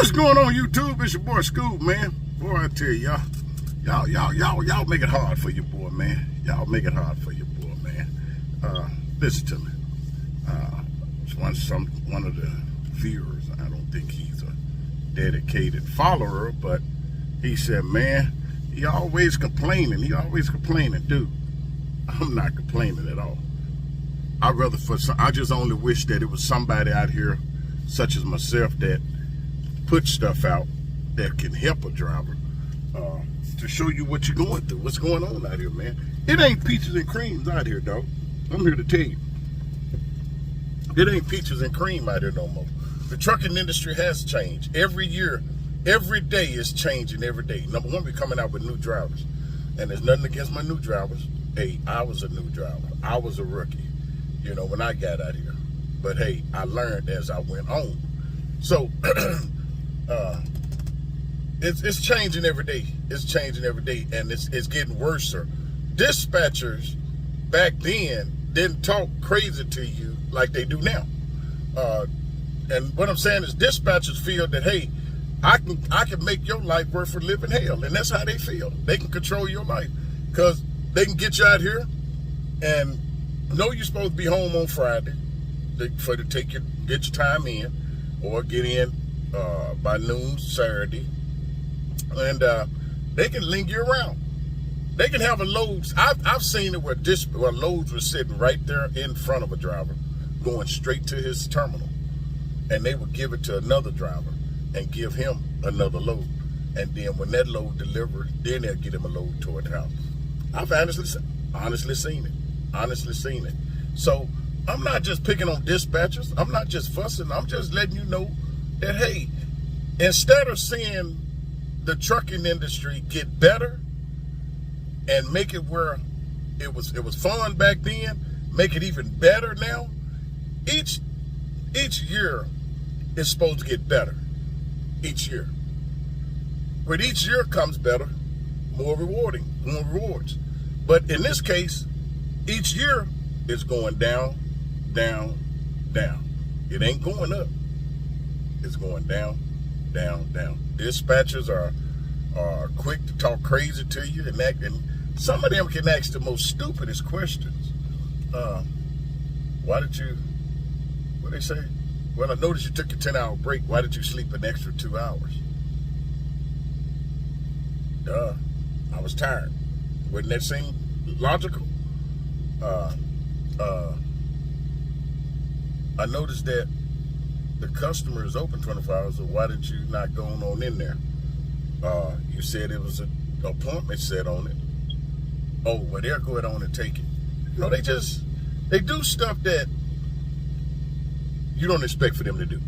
What's going on YouTube? It's your boy Scoop, man. Boy, I tell y'all make it hard for your boy, man. Y'all make it hard for your boy, man. Listen to me. One of the viewers, I don't think he's a dedicated follower, but he said, man, he always complaining. Dude, I'm not complaining at all. I just only wish that it was somebody out here, such as myself, that put stuff out that can help a driver to show you what you're going through, what's going on out here, man. It ain't peaches and creams out here, dog. I'm here to tell you. It ain't peaches and cream out here no more. The trucking industry has changed. Every year, every day is changing every day. Number one, we're coming out with new drivers. And there's nothing against my new drivers. Hey, I was a new driver. I was a rookie, you know, when I got out here. But hey, I learned as I went on. So, it's changing every day. It's changing every day, and it's getting worse. Dispatchers back then didn't talk crazy to you like they do now. And what I'm saying is, dispatchers feel that, hey, I can make your life worth for living hell, and that's how they feel. They can control your life because they can get you out here and know you're supposed to be home on Friday for to get your time in, or get in by noon Saturday, and they can linger you around. They can have a load. I've seen it where loads were sitting right there in front of a driver, going straight to his terminal, and they would give it to another driver and give him another load, and then when that load delivered, then they'll get him a load toward the house. I've honestly seen it. So I'm not just picking on dispatchers. I'm not just fussing. I'm just letting you know that, hey, instead of seeing the trucking industry get better and make it where it was fun back then, make it even better now, each year is supposed to get better. Each year. With each year comes better, more rewarding, more rewards. But in this case, each year is going down, down, down. It ain't going up. It's going down, down, down. Dispatchers are quick to talk crazy to you, and some of them can ask the most stupidest questions. What they say? Well, I noticed you took a 10-hour break. Why did you sleep an extra 2 hours? Duh, I was tired. Wouldn't that seem logical? I noticed that the customer is open 24 hours, so why did you not go on in there? You said it was an appointment set on it. Oh, well, they'll go on and take it. You know, they do stuff that you don't expect for them to do.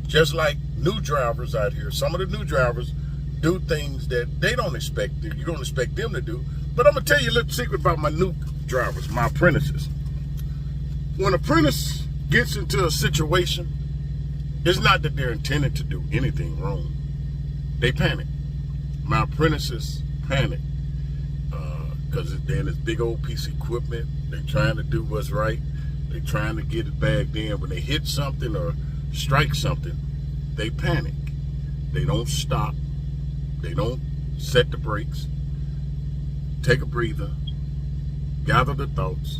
Just like new drivers out here, some of the new drivers do things that they don't expect, you don't expect them to do. But I'm gonna tell you a little secret about my new drivers, my apprentices. When an apprentice gets into a situation, it's not that they're intended to do anything wrong. They panic. My apprentices panic because they're in this big old piece of equipment. They're trying to do what's right. They're trying to get it back in. When they hit something or strike something, they panic. They don't stop. They don't set the brakes. Take a breather. Gather the thoughts.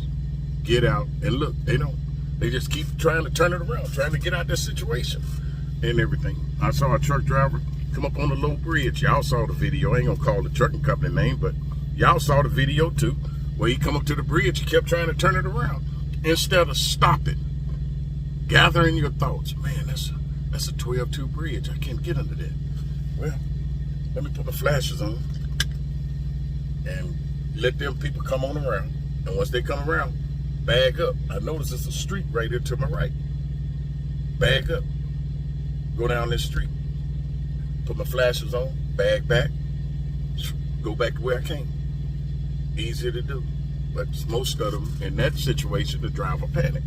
Get out. And look, they don't. They just keep trying to turn it around, trying to get out of this situation and everything. I saw a truck driver come up on the low bridge. Y'all saw the video. I ain't gonna call the trucking company name, but y'all saw the video too, where he come up to the bridge. He kept trying to turn it around instead of stopping, gathering your thoughts. Man, that's a 12-2 bridge. I can't get under that. Well, let me put my flashes on and let them people come on around. And once they come around, bag up. I notice it's a street right here to my right. Bag up. Go down this street. Put my flashes on, bag back, go back to where I came. Easy to do. But most of them, in that situation, the driver panicked.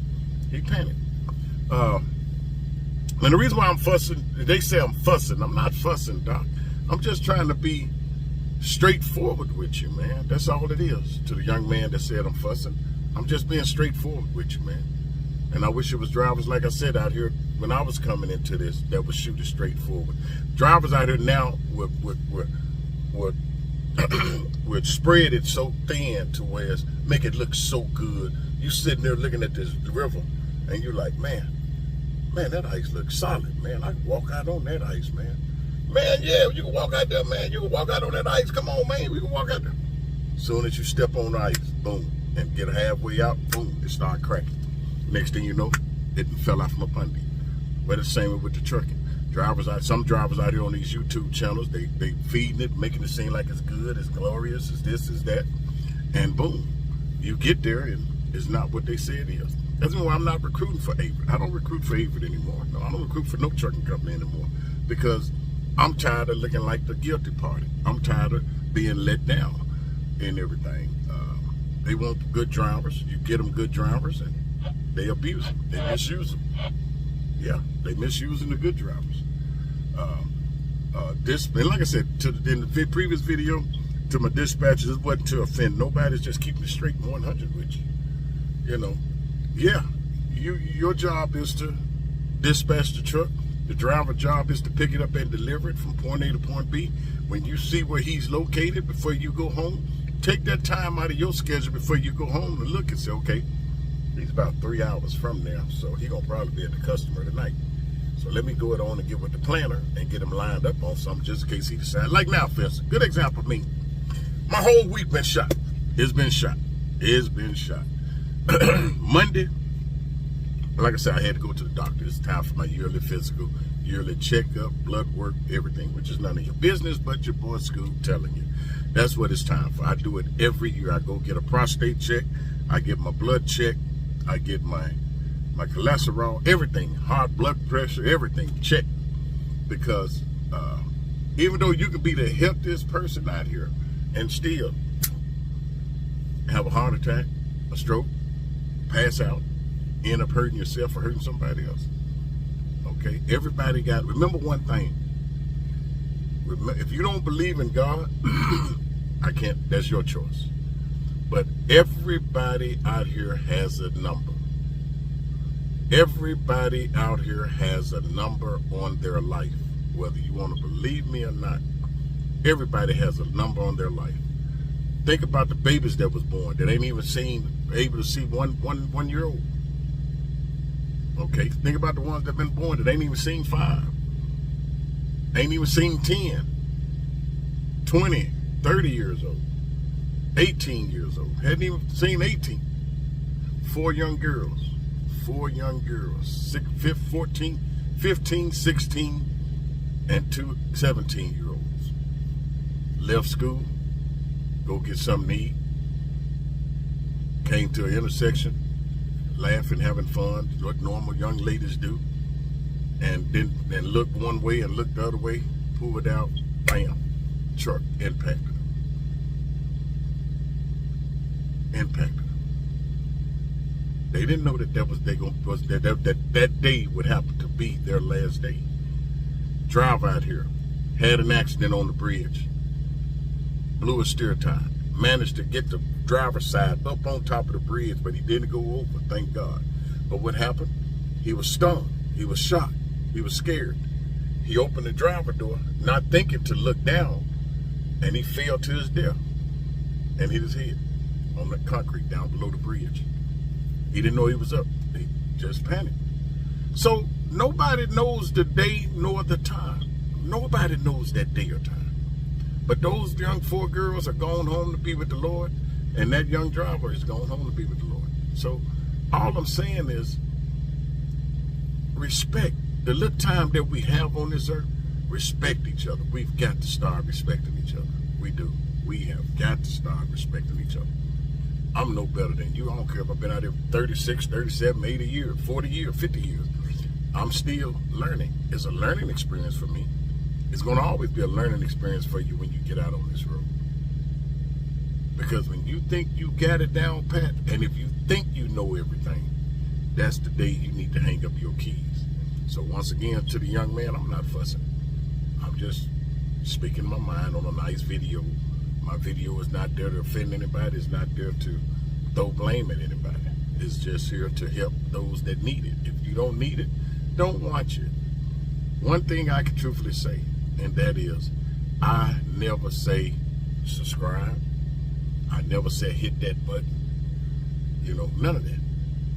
He panicked. And the reason why I'm fussing, they say I'm fussing. I'm not fussing, Doc. I'm just trying to be straightforward with you, man. That's all it is. To the young man that said I'm fussing, I'm just being straightforward with you, man. And I wish it was drivers, like I said, out here when I was coming into this that was shooting straight forward. Drivers out here now would spread it so thin to where it's make it look so good. You sitting there looking at this river and you're like, man, that ice looks solid, man. I can walk out on that ice, man. Man, yeah, you can walk out there, man. You can walk out on that ice. Come on, man, we can walk out there. Soon as you step on the ice, boom, and get halfway out, boom, it start cracking. Next thing you know, it fell out from up under you. But it's the same with the trucking. Some drivers out here on these YouTube channels, they feeding it, making it seem like it's good, it's glorious, it's this, it's that, and boom, you get there and it's not what they say it is. That's why I'm not recruiting for Averitt. I don't recruit for Averitt anymore. No, I don't recruit for no trucking company anymore because I'm tired of looking like the guilty party. I'm tired of being let down and everything. They want good drivers. You get them good drivers and they abuse them. They misuse them. Yeah, they misusing the good drivers. And like I said, in the previous video, to my dispatchers, it wasn't to offend nobody. It's just keeping it straight and 100 with you. You know, yeah, your job is to dispatch the truck. The driver's job is to pick it up and deliver it from point A to point B. When you see where he's located before you go home, take that time out of your schedule before you go home and look and say, okay, he's about 3 hours from there, so he's gonna probably be at the customer tonight. So let me go it on and get with the planner and get him lined up on something just in case he decides. Like now, for instance, good example of me. My whole week been shot. It's been shot. Monday, like I said, I had to go to the doctor. It's time for my yearly physical, yearly checkup, blood work, everything, which is none of your business but your boy Scoob telling you. That's what it's time for. I do it every year. I go get a prostate check. I get my blood check. I get my cholesterol, everything, heart, blood pressure, everything checked. Because even though you could be the healthiest person out here and still have a heart attack, a stroke, pass out, end up hurting yourself or hurting somebody else. Okay? Everybody remember one thing. If you don't believe in God, that's your choice. But everybody out here has a number. Everybody out here has a number on their life. Whether you want to believe me or not, everybody has a number on their life. Think about the babies that was born that ain't even able to see one year old. Okay, think about the ones that been born that ain't even seen 5. Ain't even seen 10, 20, 30 years old, 18 years old. Hadn't even seen 18. 4 young girls, 15, 16, and 2 17-year-olds. Left school, go get something to eat. Came to an intersection, laughing, having fun, what normal young ladies do. And then looked one way and looked the other way, pulled out, bam, truck impacted them. They didn't know that that day would happen to be their last day. Driver out here had an accident on the bridge, blew a steer tire, managed to get the driver's side up on top of the bridge, but he didn't go over, thank God. But what happened? He was stunned, he was shocked, he was scared. He opened the driver door, not thinking to look down, and he fell to his death and hit his head on the concrete down below the bridge. He didn't know he was up. He just panicked. So nobody knows the day nor the time. Nobody knows that day or time. But those young 4 girls are going home to be with the Lord, and that young driver is going home to be with the Lord. So all I'm saying is respect. The little time that we have on this earth, respect each other. We've got to start respecting each other. We do. We have got to start respecting each other. I'm no better than you. I don't care if I've been out here 36, 37, 80 years, 40 years, 50 years. I'm still learning. It's a learning experience for me. It's going to always be a learning experience for you when you get out on this road. Because when you think you got it down pat, and if you think you know everything, that's the day you need to hang up your keys. So once again, to the young man, I'm not fussing. I'm just speaking my mind on a nice video. My video is not there to offend anybody. It's not there to throw blame at anybody. It's just here to help those that need it. If you don't need it, don't watch it. One thing I can truthfully say, and that is, I never say subscribe. I never say hit that button. You know, none of that.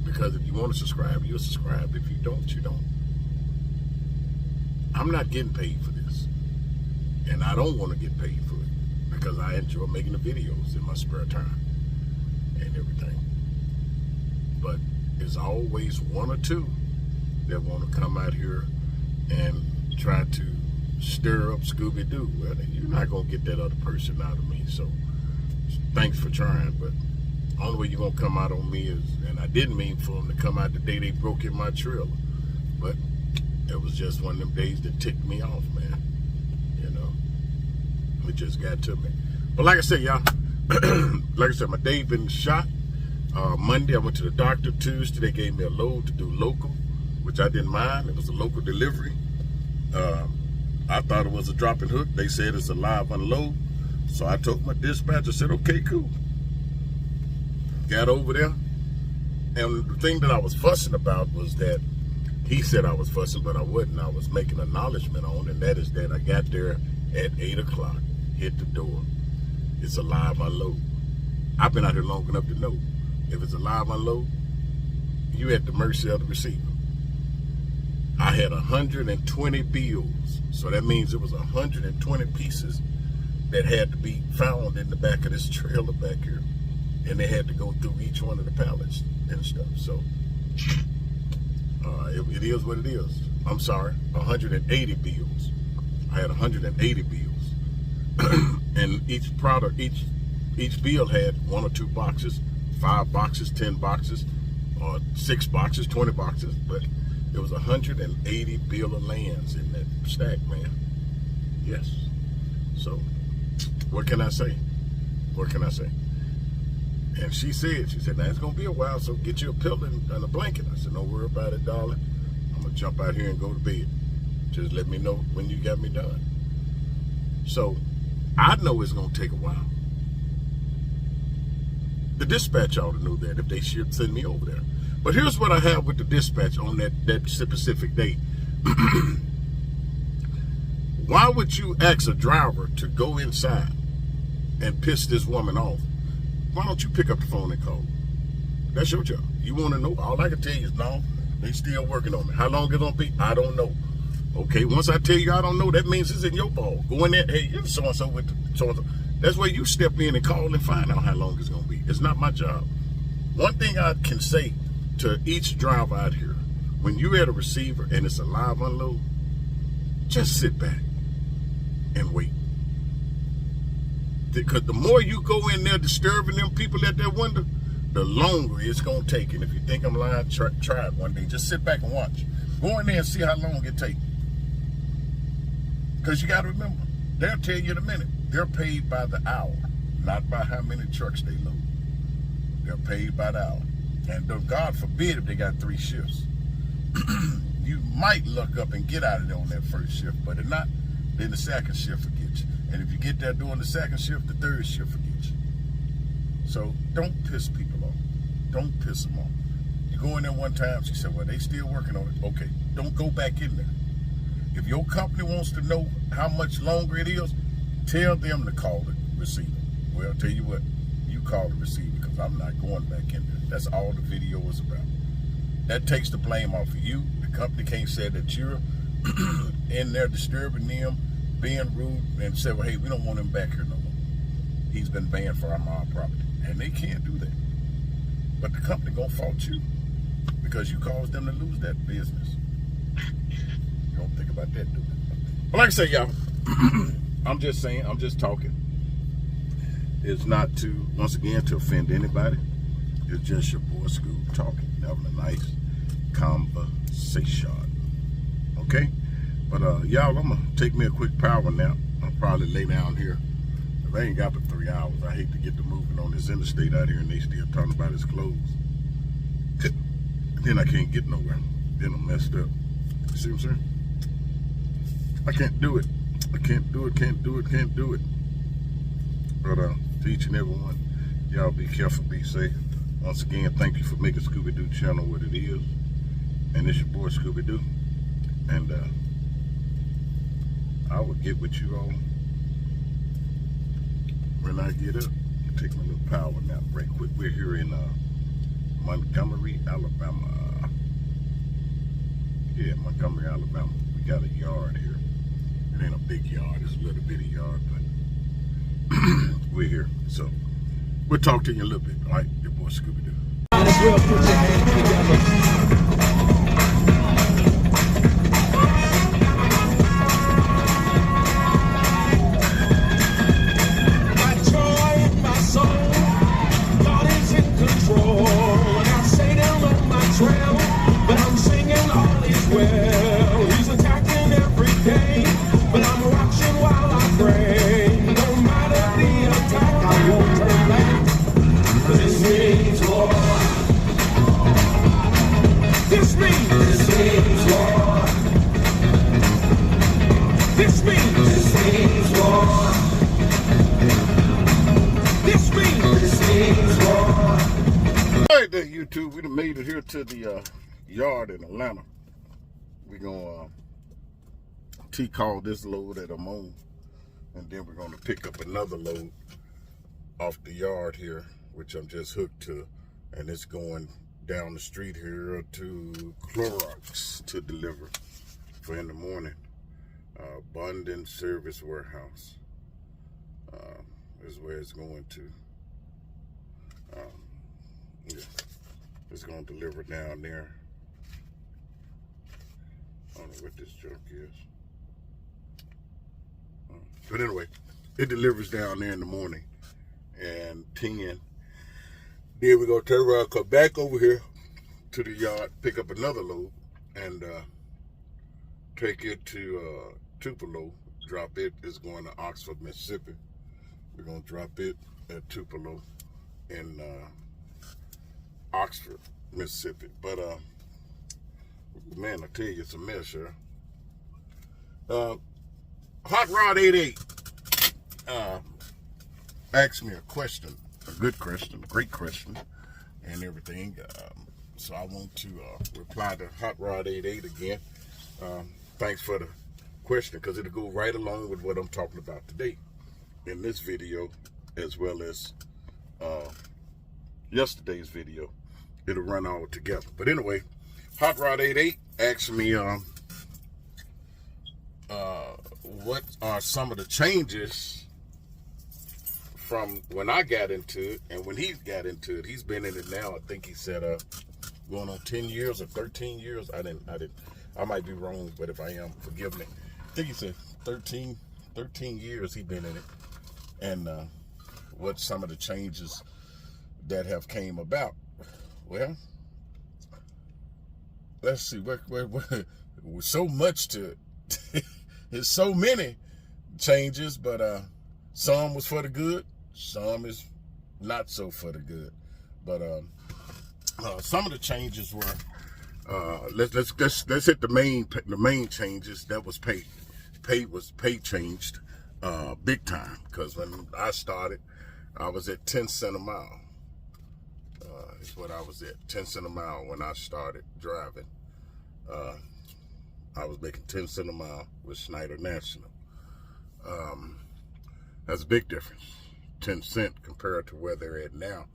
Because if you want to subscribe, you'll subscribe. If you don't, you don't. I'm not getting paid for this. And I don't want to get paid for it because I enjoy making the videos in my spare time and everything. But there's always one or two that want to come out here and try to stir up Scooby-Doo. Well, you're not going to get that other person out of me. So thanks for trying, but the only way you're going to come out on me is, and I didn't mean for them to come out the day they broke in my trailer, but it was just one of them days that ticked me off, man. You know, it just got to me. But like I said, y'all, like I said, my day been shot. Monday, I went to the doctor. Tuesday, they gave me a load to do local, which I didn't mind. It was a local delivery. I thought it was a drop and hook. They said it's a live unload. So I told my dispatcher, said, okay, cool. Got over there. And the thing that I was fussing about was that he said I was fussing, but I wasn't. I was making acknowledgement on, and that is that I got there at 8 o'clock, hit the door. It's a live unload. I've been out here long enough to know if it's a live unload, you at the mercy of the receiver. I had 120 bills, so that means it was 120 pieces that had to be found in the back of this trailer back here, and they had to go through each one of the pallets and stuff. So it is what it is. I'm sorry, 180 bills. I had 180 bills, and each product, each bill had 1 or 2 boxes, 5 boxes, 10 boxes, or 6 boxes, 20 boxes, but there was 180 bill of lands in that stack, man. Yes. So, what can I say? What can I say? And she said, now it's going to be a while, so get you a pillow and a blanket. I said, don't worry about it, darling. I'm going to jump out here and go to bed. Just let me know when you got me done. So, I know it's going to take a while. The dispatch ought to know that if they should send me over there. But here's what I have with the dispatch on that specific day. Why would you ask a driver to go inside and piss this woman off? Why don't you pick up the phone and call? That's your job. You want to know? All I can tell you is no, they still working on it. How long it's going to be? I don't know. Okay, once I tell you I don't know, that means it's in your ball. Go in there, hey, you're so-and-so with so-and-so. That's where you step in and call and find out how long it's going to be. It's not my job. One thing I can say to each driver out here, when you're at a receiver and it's a live unload, just sit back and wait. Because the more you go in there disturbing them people at their window, the longer it's going to take. And if you think I'm lying, try it one day. Just sit back and watch. Go in there and see how long it takes. Because you got to remember, they'll tell you in a minute. They're paid by the hour, not by how many trucks they load. They're paid by the hour. And God forbid if they got 3 shifts. You might luck up and get out of there on that first shift, but if not, then the second shift will get you. And if you get there during the second shift, the third shift will get you. So don't piss people off. Don't piss them off. You go in there one time, she said, well, they still working on it. Okay, don't go back in there. If your company wants to know how much longer it is, tell them to call the receiver. Well, I'll tell you what, you call the receiver because I'm not going back in there. That's all the video is about. That takes the blame off of you. The company can't say that you're in there disturbing them, being rude, and say, well, hey, we don't want him back here no more. He's been banned for our mob property. And they can't do that. But the company gonna fault you because you caused them to lose that business. You don't think about that, do you? But like I say, y'all, I'm just saying, I'm just talking. It's not to, once again, to offend anybody. It's just your boy Scoob talking, having a nice conversation. Okay? But y'all, I'm gonna take me a quick power nap. I'll probably lay down here. If I ain't got but 3 hours, I hate to get to moving on this interstate out here and they still talking about it's closed. Then I can't get nowhere. Then I'm messed up. See what I'm saying? I can't do it. I can't do it, can't do it, can't do it. But to each and every one, y'all be careful, be safe. Once again, thank you for making Scooby-Doo channel what it is. And it's your boy Scooby-Doo. And I will get with you all when I get up. Take my little power nap right quick. We're here in Montgomery, Alabama. Yeah, Montgomery, Alabama. We got a yard here. It ain't a big yard. It's a little bitty yard, but we're here. So we'll talk to you in a little bit. All right, your boy Scooby-Doo. Might as well put your hands together. Alright there, YouTube, we done made it here to the yard in Atlanta. We're gonna T-call this load that I'm on, and then we're gonna pick up another load off the yard here, which I'm just hooked to, and it's going down the street here to Clorox to deliver for in the morning. Abundant Service Warehouse is where it's going to. Yeah, it's going to deliver down there. I don't know what this junk is. But anyway, it delivers down there in the morning. And 10. Then we're going to turn around, come back over here to the yard, pick up another load, and take it to Tupelo. Drop it. It's going to Oxford, Mississippi. We're going to drop it at Tupelo in Oxford, Mississippi. But man, I tell you, it's a mess here. Hot Rod 88 asked me a question, a good question, a great question, and everything. So I want to reply to Hot Rod 88 again. Thanks for the question, because it'll go right along with what I'm talking about today in this video, as well as yesterday's video. It'll run all together. But anyway, Hot Rod 88 asked me what are some of the changes from when I got into it and when he got into it. He's been in it now, I think he said going on 10 years or 13 years. I might be wrong, but if I am, forgive me. I think he said 13 years he's been in it. And what some of the changes that have came about. Well, let's see. What so much to it. There's so many changes, but some was for the good, some is not so for the good. But some of the changes were let's hit the main changes. That was pay. Pay changed big time, because when I started, I was at 10 cents a mile. Is what I was at, 10 cents a mile when I started driving. I was making 10 cents a mile with Schneider National. That's a big difference, 10 cents compared to where they're at now.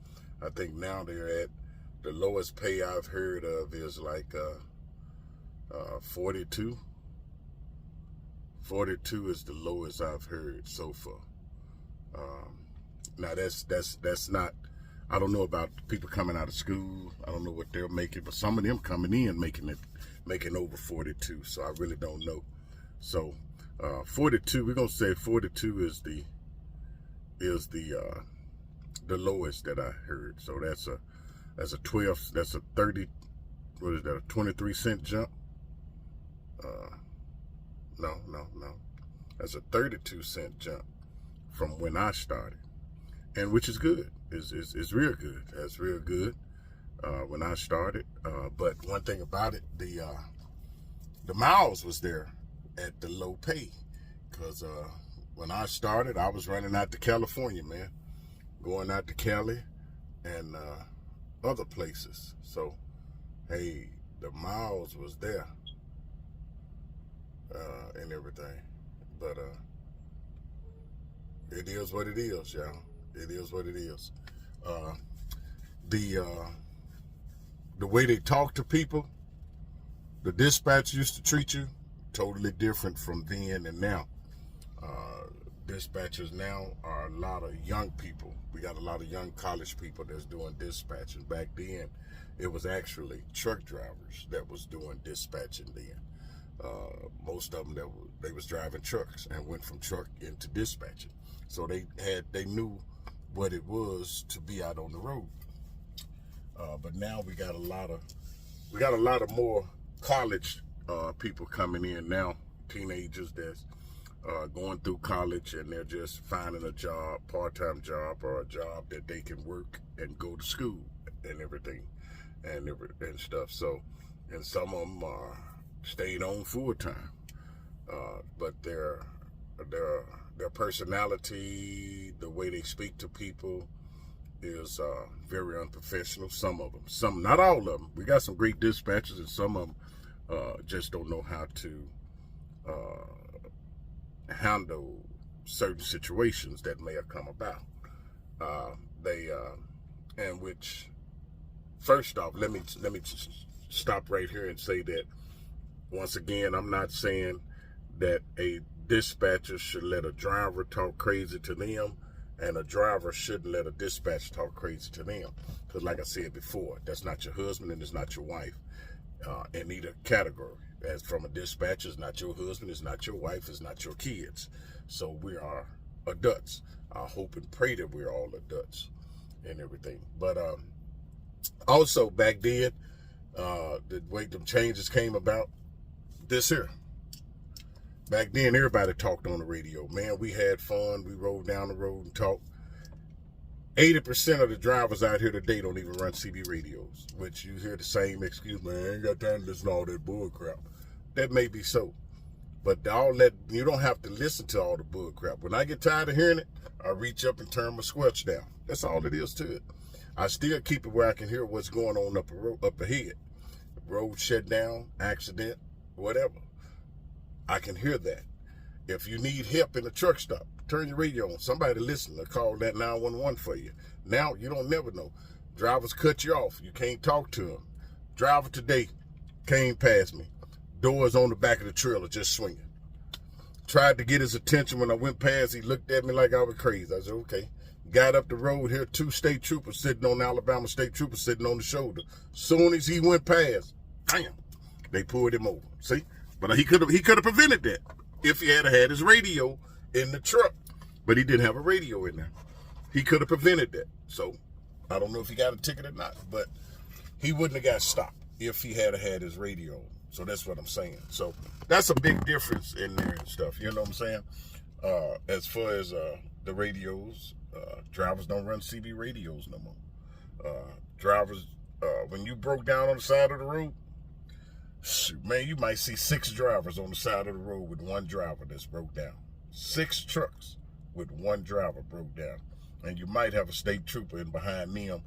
I think now they're at, the lowest pay I've heard of is like 42. 42 is the lowest I've heard so far. Now that's not, I don't know about people coming out of school. I don't know what they're making, but some of them coming in making over 42. So I really don't know. So 42, we're gonna say 42 is the lowest that I heard. So that's a 12, that's a 30, what is that, a 23 cent jump? No. That's a 32 cent jump from when I started, and which is good. Is real good. That's real good when I started. But one thing about it, the miles was there at the low pay, because when I started, I was running out to California, man, going out to Cali and other places. So hey, the miles was there. and everything. But it is what it is, y'all. It is what it is. The way they talk to people, the dispatch used to treat you, totally different from then and now. Dispatchers now are a lot of young people. We got a lot of young college people that's doing dispatching. Back then, it was actually truck drivers that was doing dispatching then. Most of them they was driving trucks and went from truck into dispatching. So they knew what it was to be out on the road. But now we got a lot of more college people coming in now, teenagers that's going through college, and they're just finding a job, part-time job, or a job that they can work and go to school and everything and stuff. So, and some of them are staying on full-time, but their personality, the way they speak to people, is very unprofessional. Some of them, not all of them. We got some great dispatchers, and some of them just don't know how to handle certain situations that may have come about. And which, first off, let me stop right here and say that once again, I'm not saying that a dispatcher should let a driver talk crazy to them, and a driver shouldn't let a dispatcher talk crazy to them. Because like I said before, that's not your husband and it's not your wife in either category. As from a dispatcher, it's not your husband, it's not your wife, it's not your kids. So we are adults. I hope and pray that we're all adults and everything. But also back then, the way them changes came about, this here. Back then, everybody talked on the radio. Man, we had fun. We rode down the road and talked. 80% of the drivers out here today don't even run CB radios, which you hear the same excuse, man, I ain't got time to listen to all that bull crap. That may be so. But all that, you don't have to listen to all the bull crap. When I get tired of hearing it, I reach up and turn my squelch down. That's all it is to it. I still keep it where I can hear what's going on up ahead. Road shut down, accident, whatever. I can hear that. If you need help in a truck stop, turn your radio on. Somebody listen or call that 911 for you. Now, you don't never know. Drivers cut you off. You can't talk to them. Driver today came past me. Doors on the back of the trailer just swinging. Tried to get his attention. When I went past, he looked at me like I was crazy. I said, okay. Got up the road here, 2 state troopers sitting on, Alabama state troopers sitting on the shoulder. Soon as he went past, damn, they pulled him over. See? But he could have prevented that if he had had his radio in the truck. But he didn't have a radio in there. He could have prevented that. So I don't know if he got a ticket or not, but he wouldn't have got stopped if he had had his radio. So that's what I'm saying. So that's a big difference in there and stuff. You know what I'm saying? As far as the radios, drivers don't run CB radios no more. Drivers, when you broke down on the side of the road, shoot, man, you might see 6 drivers on the side of the road with one driver that's broke down. 6 trucks with one driver broke down. And you might have a state trooper in behind them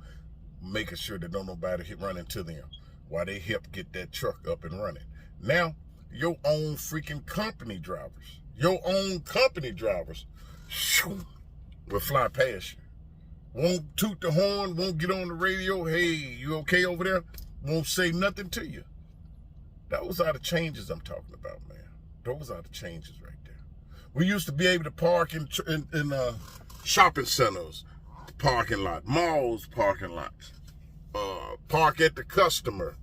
making sure that don't nobody run into them while they help get that truck up and running. Now, your own freaking company drivers, shoo, will fly past you. Won't toot the horn, won't get on the radio, hey, you okay over there? Won't say nothing to you. Those are the changes I'm talking about, man. Those are the changes right there. We used to be able to park in shopping centers, parking lot, malls, parking lots, park at the customer.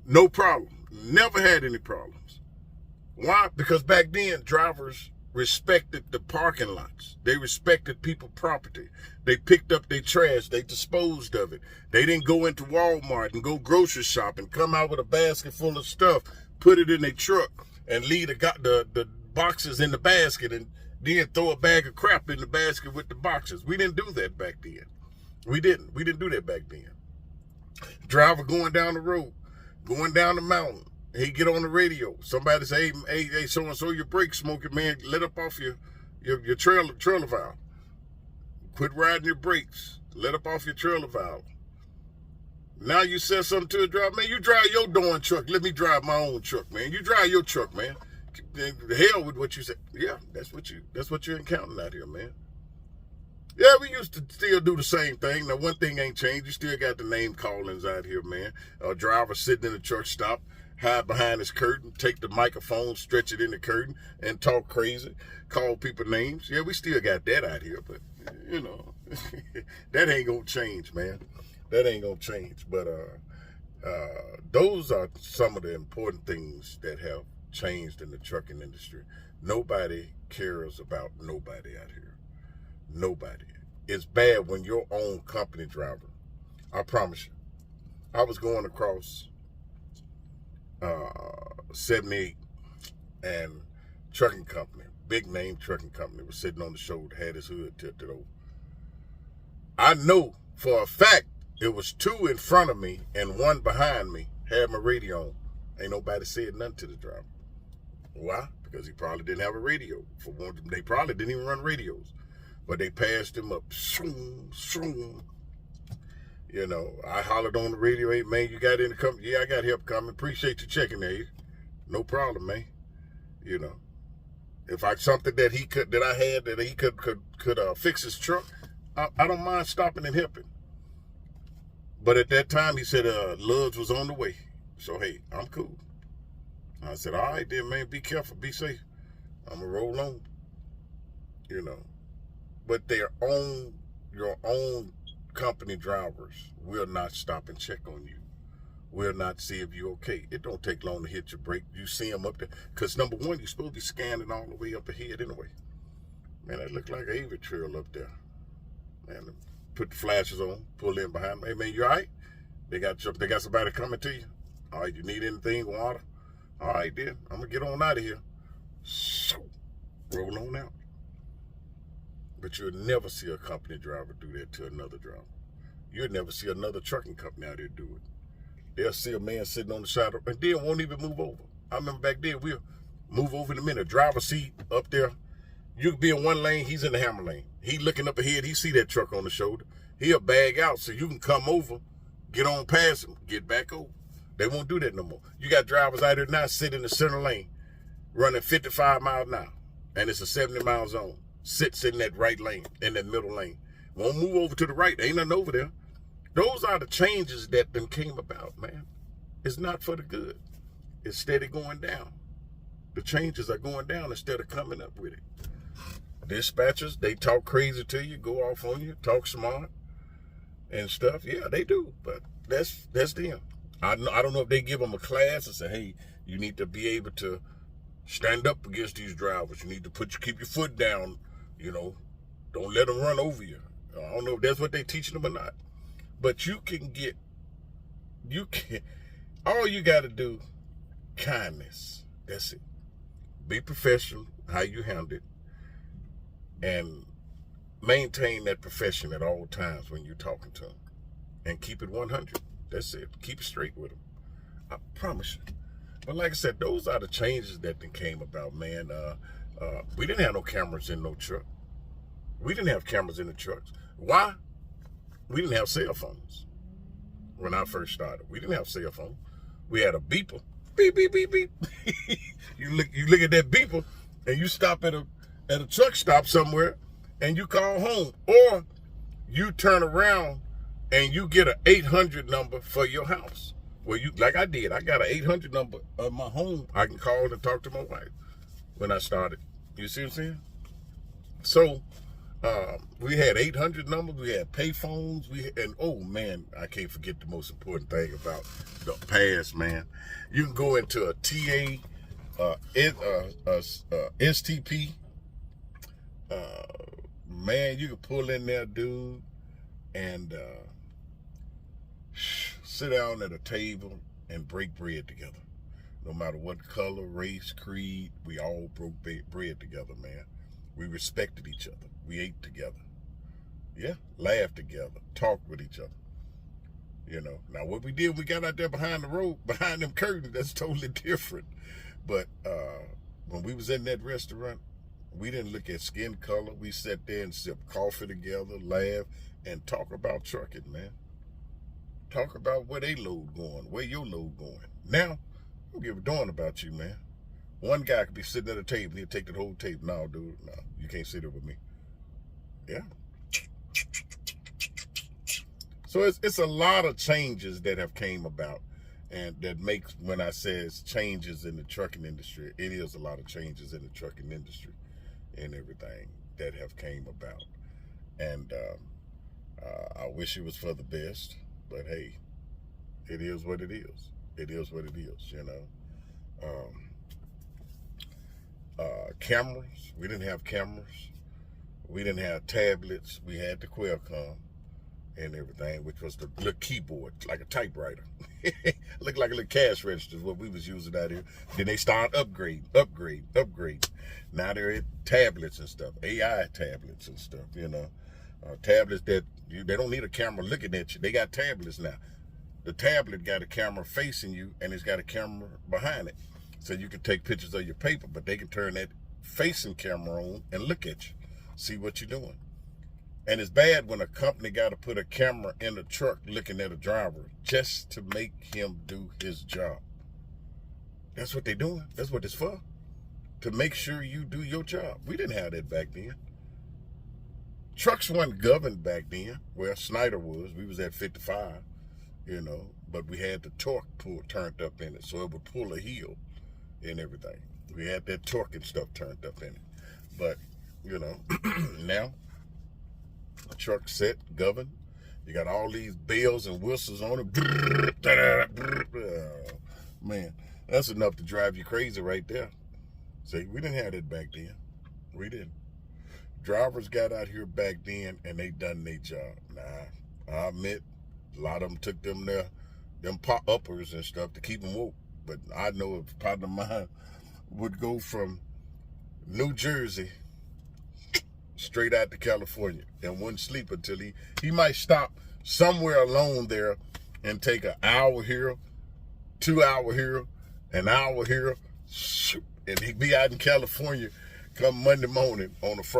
No problem. Never had any problems. Why? Because back then, drivers respected the parking lots. They respected people's property. They picked up their trash. They disposed of it. They didn't go into Walmart and go grocery shop and come out with a basket full of stuff, put it in their truck, and leave the boxes in the basket and then throw a bag of crap in the basket with the boxes. We didn't do that back then. We didn't do that back then. Driver going down the road, going down the mountain, he get on the radio. Somebody say, hey, so-and-so, your brake smoking, man. Let up off your trailer valve. Quit riding your brakes. Let up off your trailer valve. Now you said something to a driver, man, you drive your darn truck. Let me drive my own truck, man. You drive your truck, man. the hell with what you said. Yeah, that's what you're encountering out here, man. Yeah, we used to still do the same thing. Now, one thing ain't changed. You still got the name callings out here, man. A driver sitting in a truck stop, hide behind his curtain, take the microphone, stretch it in the curtain, and talk crazy, call people names. Yeah, we still got that out here, but, you know, that ain't going to change, man. That ain't going to change. But those are some of the important things that have changed in the trucking industry. Nobody cares about nobody out here. Nobody. It's bad when your own company driver. I promise you. I was going across 78 and trucking company, big name trucking company, was sitting on the shoulder, had his hood tilted over. I know for a fact it was two in front of me and one behind me had my radio on. Ain't nobody said nothing to the driver. Why? Because he probably didn't have a radio. For one, they probably didn't even run radios. But they passed him up. Shoom, shoom. You know, I hollered on the radio, hey, man, you got any company? Yeah, I got help coming. Appreciate you checking there. No problem, man. You know, if I something that he could, that I had, that he could fix his truck, I don't mind stopping and helping. But at that time, he said, Lugs was on the way. So, hey, I'm cool. I said, all right then, man, be careful, be safe. I'm going to roll on. You know. But your own company drivers will not stop and check on you. Will not see if you're okay. It don't take long to hit your brake. You see them up there. Because number one, you're supposed to be scanning all the way up ahead anyway. Man, that looked like an Avis trail up there. Man, put the flashes on, pull in behind them. Hey, man, you all right? They got somebody coming to you. All right, you need anything, water? All right, then. I'm going to get on out of here. So, roll on out. But you'll never see a company driver do that to another driver. You'll never see another trucking company out there do it. They'll see a man sitting on the side and then won't even move over. I remember back then, we'll move over in a minute. Driver seat up there. You could be in one lane, he's in the hammer lane. He looking up ahead, he see that truck on the shoulder. He'll bag out so you can come over, get on past him, get back over. They won't do that no more. You got drivers out there now sitting in the center lane, running 55 miles an hour, and it's a 70-mile zone. Sits in that right lane, in that middle lane. Won't move over to the right. Ain't nothing over there. Those are the changes that then came about, man. It's not for the good. It's steady going down. The changes are going down instead of coming up with it. Dispatchers, they talk crazy to you, go off on you, talk smart and stuff. Yeah, they do, but that's them. I don't know if they give them a class and say, hey, you need to be able to stand up against these drivers. You need to keep your foot down. You know, don't let them run over you. I don't know if that's what they're teaching them or not. But all you got to do, kindness. That's it. Be professional, how you handle it, and maintain that profession at all times when you're talking to them. And keep it 100. That's it. Keep it straight with them. I promise you. But like I said, those are the changes that then came about, man. We didn't have no cameras in no truck. We didn't have cameras in the trucks. Why? We didn't have cell phones when I first started. We didn't have cell phones. We had a beeper. Beep, beep, beep, beep. You look at that beeper and you stop at a truck stop somewhere and you call home. Or you turn around and you get an 800 number for your house. Well, like I did. I got an 800 number of my home. I can call and talk to my wife when I started. You see what I'm saying? So, we had 800 numbers. We had pay phones. And oh man, I can't forget the most important thing about the past, man. You can go into a TA, STP. Man, you can pull in there, dude, and sit down at a table and break bread together. No matter what color, race, creed, we all broke bread together, man. We respected each other. We ate together. Yeah, laughed together, talked with each other. You know, now what we did, we got out there behind the road, behind them curtains, that's totally different. But when we was in that restaurant, we didn't look at skin color. We sat there and sipped coffee together, laughed, and talk about trucking, man. Talk about where they load going, where your load going. Now, I don't give a darn about you, man. One guy could be sitting at a table and he'll take the whole table. No, dude, no, you can't sit there with me. Yeah. So it's a lot of changes that have came about, and that makes, when I say it's changes in the trucking industry, it is a lot of changes in the trucking industry and everything that have came about. And I wish it was for the best, but hey, it is what it is. It is what it is, you know. Cameras, we didn't have cameras. We didn't have tablets. We had the Qualcomm and everything, which was the little keyboard, like a typewriter. Looked like a little cash register is what we was using out here. Then they start upgrade. Now they're at tablets and stuff, AI tablets and stuff, you know. Tablets that they don't need a camera looking at you. They got tablets now. The tablet got a camera facing you, and it's got a camera behind it. So you can take pictures of your paper, but they can turn that facing camera on and look at you, see what you're doing. And it's bad when a company got to put a camera in the truck looking at a driver just to make him do his job. That's what they're doing. That's what it's for. To make sure you do your job. We didn't have that back then. Trucks weren't governed back then. Well, Snyder was. We was at 55, you know. But we had the torque pull turned up in it, so it would pull a heel and everything. We had that torque and stuff turned up in it. But, you know, now, a truck set, governed. You got all these bells and whistles on it. Man, that's enough to drive you crazy right there. See, we didn't have that back then. We didn't. Drivers got out here back then and they done their job. Nah, I admit, a lot of them took them pop-uppers and stuff to keep them woke. But I know a partner of mine would go from New Jersey straight out to California and wouldn't sleep until he might stop somewhere along there and take an hour here, 2 hour here, an hour here, and he'd be out in California come Monday morning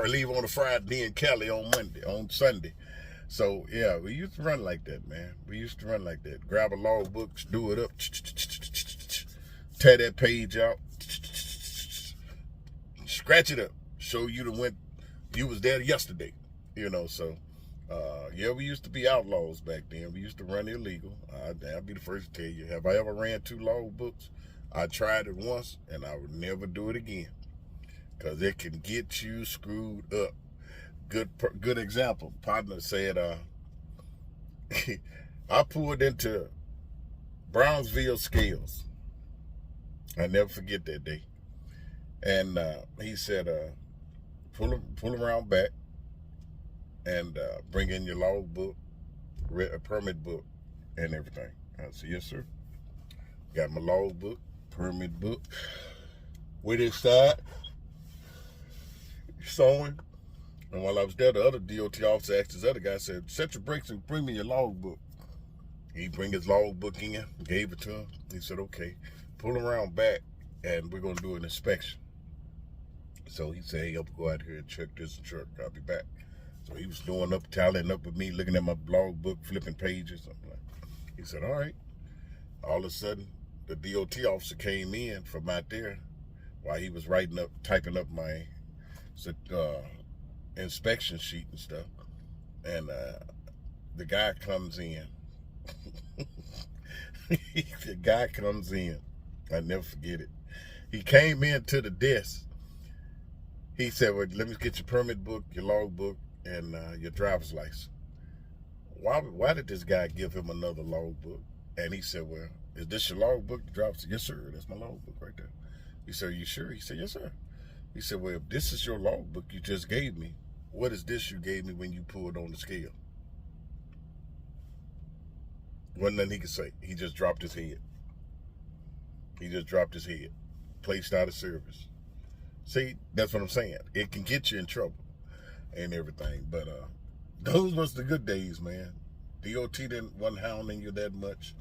leave on a Friday in Cali on Sunday. So yeah, we used to run like that, man. We used to run like that. Grab a logbook, do it up, tear that page out, scratch it up, show you you was there yesterday, you know. So yeah, we used to be outlaws back then. We used to run illegal. I'll be the first to tell you. Have I ever ran 2 logbooks? I tried it once, and I would never do it again, because it can get you screwed up. Good example. Partner said, I pulled into Brownsville Scales. I never forget that day. And he said, pull around back and bring in your logbook, a permit book, and everything. I said, yes, sir. Got my logbook, permit book. Where they start? Sewing. And while I was there, the other DOT officer asked this other guy, said, set your brakes and bring me your logbook. He bring his logbook in, gave it to him. He said, okay, pull around back and we're going to do an inspection. So he said, hey, I'll go out here and check this truck. I'll be back. So he was tallying up with me, looking at my logbook, flipping pages. He said, all right. All of a sudden, the DOT officer came in from out there while he was typing up my inspection sheet and stuff. And the guy comes in. The guy comes in. I never forget it. He came into the desk. He said, well, let me get your permit book, your logbook, and your driver's license. Why did this guy give him another logbook? And he said, well, is this your logbook? The driver said, yes, sir. That's my logbook right there. He said, are you sure? He said, yes, sir. He said, well, if this is your logbook you just gave me, what is this you gave me when you pulled on the scale? Wasn't nothing he could say. He just dropped his head. He just dropped his head. Placed out of service. See, that's what I'm saying. It can get you in trouble and everything. But those was the good days, man. DOT wasn't hounding you that much.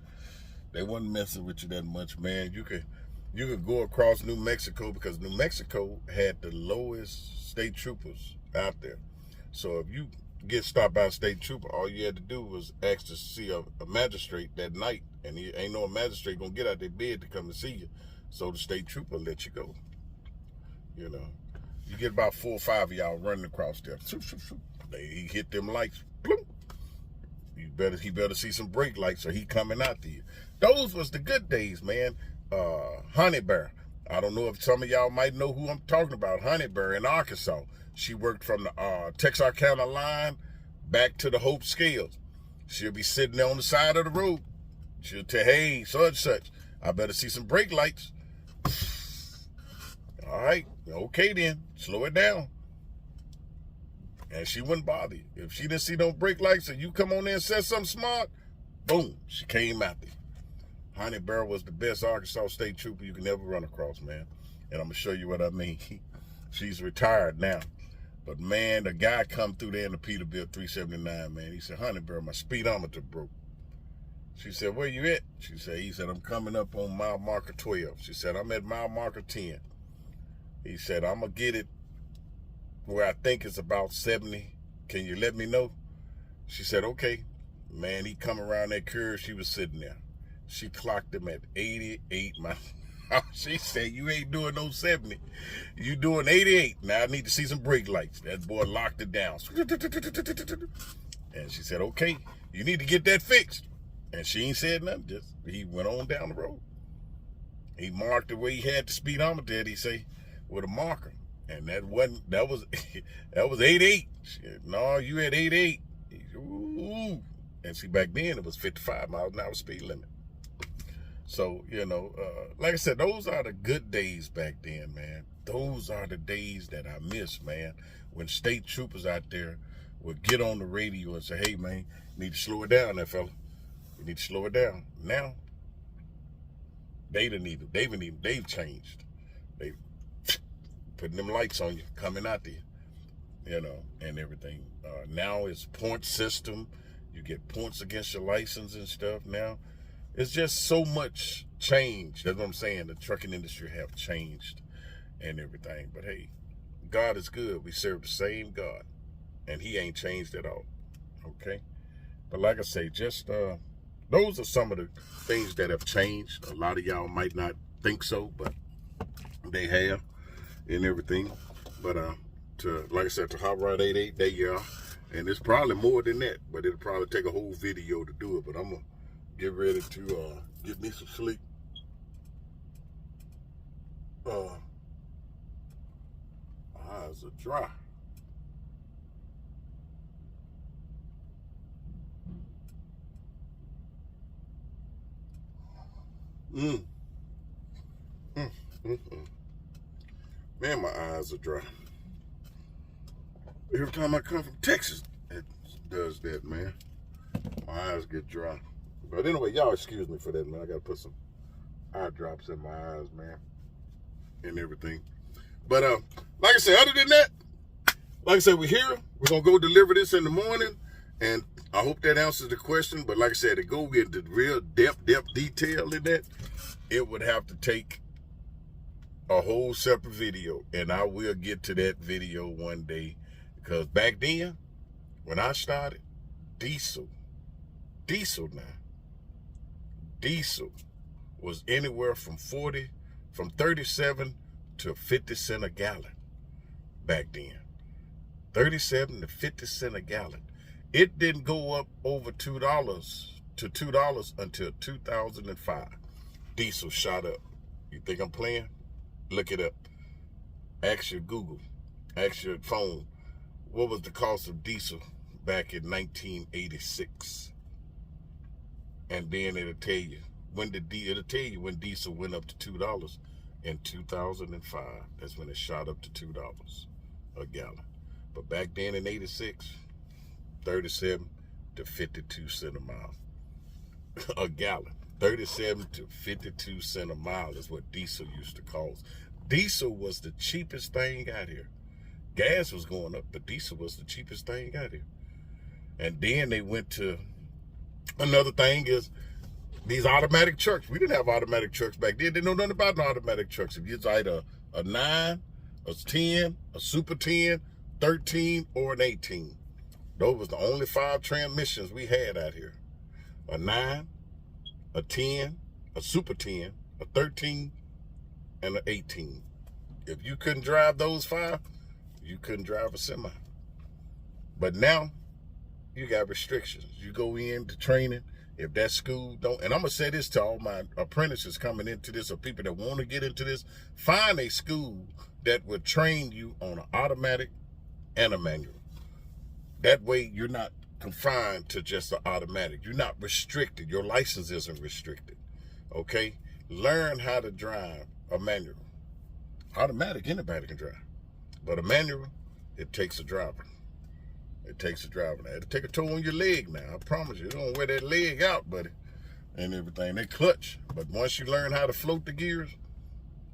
They wasn't messing with you that much, man. You could go across New Mexico, because New Mexico had the lowest state troopers out there. So if you get stopped by a state trooper, all you had to do was ask to see a magistrate that night, and ain't no magistrate gonna get out their bed to come and see you. So the state trooper let you go. You know, you get about 4 or 5 of y'all running across there. He hit them lights. Bloop. He better see some brake lights or he coming after you. Those was the good days, man. Honey Bear. I don't know if some of y'all might know who I'm talking about. Honey Bear in Arkansas. She worked from the Texarkana line back to the Hope Scales. She'll be sitting there on the side of the road. She'll tell, hey, such, I better see some brake lights. All right, okay then, slow it down. And she wouldn't bother you. If she didn't see no brake lights and you come on there and said something smart, boom, she came after you. Honey Bear was the best Arkansas State Trooper you can ever run across, man. And I'm going to show you what I mean. She's retired now. But, man, the guy come through there in the Peterbilt 379, man. He said, Honey Bear, my speedometer broke. She said, where you at? He said, I'm coming up on mile marker 12. She said, I'm at mile marker 10. He said, I'm going to get it where I think it's about 70. Can you let me know? She said, okay. Man, he come around that curve. She was sitting there. She clocked him at 88 miles. She said, you ain't doing no 70. You doing 88. Now I need to see some brake lights. That boy locked it down. And she said, okay, you need to get that fixed. And she ain't said nothing. Just he went on down the road. He marked the way he had the speedometer at, he say, with a marker. And that was 88. She said, no, you at 88. Ooh. And see, back then it was 55 miles an hour speed limit. So, you know, like I said, those are the good days back then, man. Those are the days that I miss, man. When state troopers out there would get on the radio and say, hey, man, you need to slow it down there, fella. You need to slow it down. Now, they've changed. They putting them lights on you, coming out there, you know, and everything. Now it's point system. You get points against your license and stuff now. It's just so much change. That's what I'm saying. The trucking industry have changed and everything. But hey, God is good. We serve the same God. And he ain't changed at all. Okay? But like I say, just those are some of the things that have changed. A lot of y'all might not think so, but they have and everything. But like I said, to Hot Rod 88, there you are. And it's probably more than that, but it'll probably take a whole video to do it. But I'm going to get ready to get me some sleep. My eyes are dry. Man, my eyes are dry. Every time I come from Texas, it does that, man. My eyes get dry. But anyway, y'all excuse me for that, man. I got to put some eye drops in my eyes, man, and everything. But like I said, other than that, like I said, we're here. We're going to go deliver this in the morning, and I hope that answers the question. But like I said, to go into real depth detail in that, it would have to take a whole separate video, and I will get to that video one day. Because back then, when I started, diesel was anywhere from 37 to 50 cents a gallon back then. 37 to 50 cents a gallon. It didn't go up over $2 to $2 until 2005. Diesel shot up. You think I'm playing? Look it up. Ask your Google. Ask your phone. What was the cost of diesel back in 1986? And then it'll tell you when diesel went up to $2 in 2005. That's when it shot up to $2 a gallon. But back then in 86, 37 to 52 cents a mile. A gallon. 37 to 52 cents a mile is what diesel used to cost. Diesel was the cheapest thing out here. Gas was going up, but diesel was the cheapest thing out here. And then they went to another thing is these automatic trucks. We didn't have automatic trucks back then. They didn't know nothing about no automatic trucks. If it's either a 9, a 10, a Super 10, 13, or an 18. Those was the only 5 transmissions we had out here. A 9, a 10, a Super 10, a 13, and an 18. If you couldn't drive those 5, you couldn't drive a semi. But now, you got restrictions. You go into training. If that school don't, and I'm going to say this to all my apprentices coming into this or people that want to get into this, find a school that will train you on an automatic and a manual. That way you're not confined to just an automatic. You're not restricted. Your license isn't restricted. Okay? Learn how to drive a manual. Automatic, anybody can drive. But a manual, it takes a driver. It takes a driver. Now, it'll take a toll on your leg now. I promise you. You don't wear that leg out, buddy, and everything. They clutch. But once you learn how to float the gears,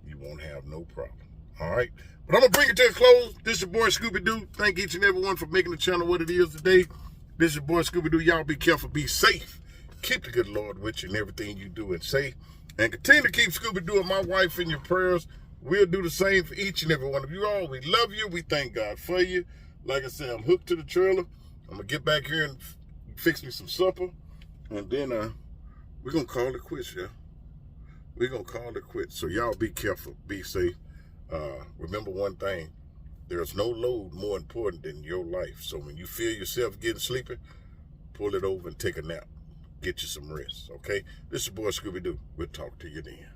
you won't have no problem. All right? But I'm going to bring it to a close. This is your boy, Scooby-Doo. Thank each and every one for making the channel what it is today. This is your boy, Scooby-Doo. Y'all be careful. Be safe. Keep the good Lord with you in everything you do and say. And continue to keep Scooby-Doo and my wife in your prayers. We'll do the same for each and every one of you all. We love you. We thank God for you. Like I said, I'm hooked to the trailer. I'm going to get back here and fix me some supper. And then we're going to call it quits, yeah? We're going to call it quits. So y'all be careful. Be safe. Remember one thing. There's no load more important than your life. So when you feel yourself getting sleepy, pull it over and take a nap. Get you some rest, okay? This is your boy, Scooby-Doo. We'll talk to you then.